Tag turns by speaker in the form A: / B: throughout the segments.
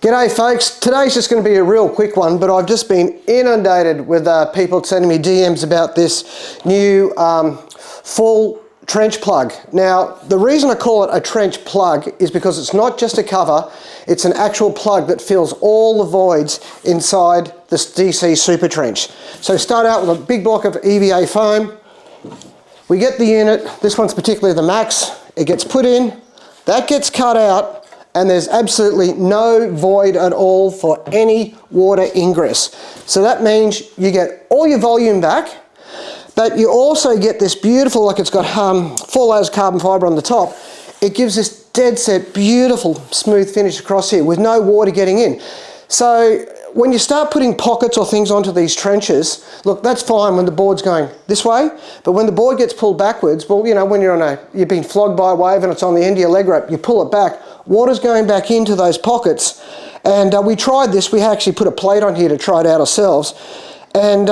A: G'day folks, today's just going to be a real quick one, but I've just been inundated with people sending me DMs about this new full trench plug. Now, the reason I call it a trench plug is because it's not just a cover, it's an actual plug that fills all the voids inside this DC Super Trench. So start out with a big block of EVA foam. We get the unit, this one's particularly the Max, it gets put in, that gets cut out, and there's absolutely no void at all for any water ingress. So that means you get all your volume back, but you also get this beautiful, like it's got 4 layers of carbon fibre on the top. It gives this dead set, beautiful, smooth finish across here with no water getting in. So when you start putting pockets or things onto these trenches, look, that's fine when the board's going this way, but when the board gets pulled backwards, well, you know, when you've been flogged by a wave and it's on the end of your leg rope, you pull it back, water's going back into those pockets. And we tried this, we actually put a plate on here to try it out ourselves. And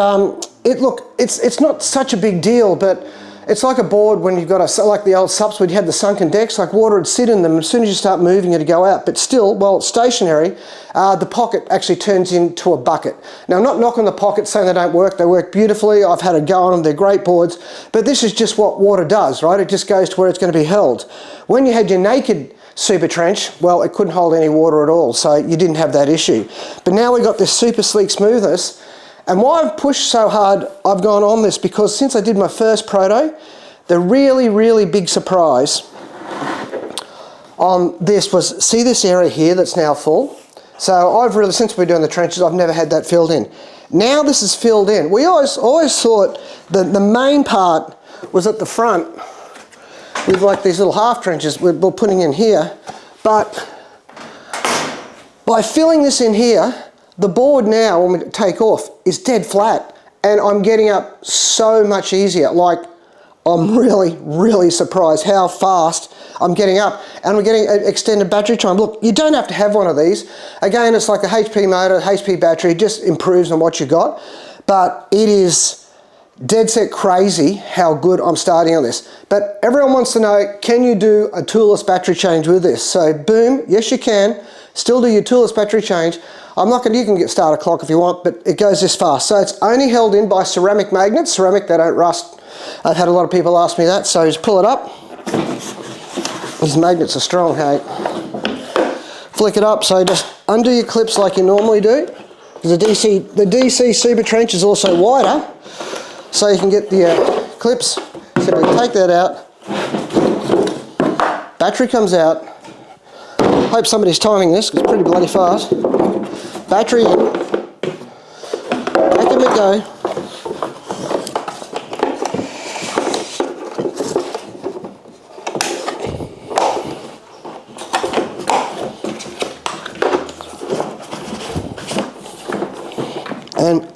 A: it's not such a big deal, but it's like a board when you've got like the old subs where you had the sunken decks, like water would sit in them, as soon as you start moving it'd go out. But still, while it's stationary, the pocket actually turns into a bucket. Now, I'm not knocking the pockets saying they don't work, they work beautifully, I've had a go on them, they're great boards, but this is just what water does, right? It just goes to where it's going to be held. When you had your naked Super Trench, well, it couldn't hold any water at all, so you didn't have that issue. But now we've got this super sleek smoothness. And why I've pushed so hard, I've gone on this, because since I did my first proto, the really, really big surprise on this was, see this area here that's now full? So I've really, since we're doing the trenches, I've never had that filled in. Now this is filled in. We always thought that the main part was at the front with like these little half trenches we're putting in here, but by filling this in here, the board now, when we take off, is dead flat, and I'm getting up so much easier. Like, I'm really, really surprised how fast I'm getting up, and we're getting extended battery time. Look, you don't have to have one of these. Again, it's like a HP motor, HP battery, just improves on what you got, but it is dead set crazy how good I'm starting on this. But everyone wants to know, can you do a toolless battery change with this? So boom, yes you can. Still do your toolless battery change. I'm not going to, you can start a clock if you want, but it goes this fast. So it's only held in by ceramic magnets. Ceramic, they don't rust. I've had a lot of people ask me that, so just pull it up. These magnets are strong, hey. Flick it up, so just undo your clips like you normally do. The DC Super Trench is also wider, so you can get the clips. Simply take that out. Battery comes out. Hope somebody's timing this, because it's pretty bloody fast. Battery in. Back in we go. And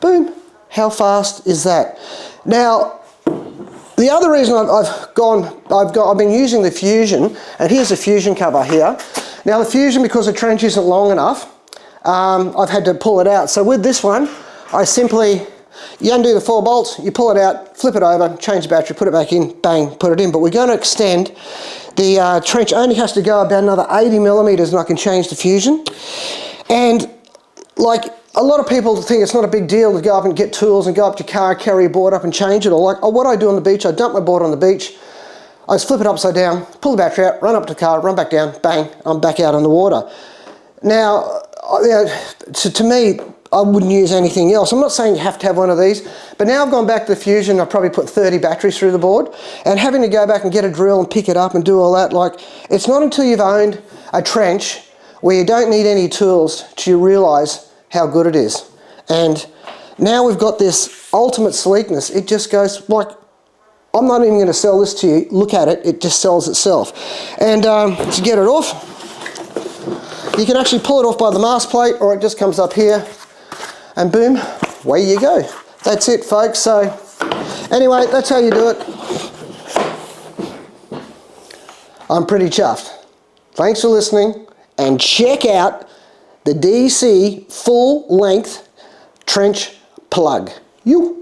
A: boom, how fast is that? Now, the other reason I've been using the Fusion, and here's the Fusion cover here. Now the Fusion, because the trench isn't long enough, I've had to pull it out. So with this one, I simply, you undo the 4 bolts, you pull it out, flip it over, change the battery, put it back in, bang, put it in. But we're going to extend. The trench only has to go about another 80 millimeters and I can change the Fusion. And like, a lot of people think it's not a big deal to go up and get tools and go up to your car, carry your board up and change it. Or like, what I do on the beach, I dump my board on the beach, I just flip it upside down, pull the battery out, run up to the car, run back down, bang, I'm back out on the water. Now, to me, I wouldn't use anything else. I'm not saying you have to have one of these, but now I've gone back to the Fusion, I've probably put 30 batteries through the board, and having to go back and get a drill and pick it up and do all that, like, it's not until you've owned a trench where you don't need any tools till you realise how good it is. And now we've got this ultimate sleekness. It just goes like, I'm not even going to sell this to you. Look at it, it just sells itself. And to get it off, you can actually pull it off by the mast plate, or it just comes up here and boom, away you go. That's it, folks. So anyway, that's how you do it. I'm pretty chuffed. Thanks for listening, and check out the DC full length trench plug. You.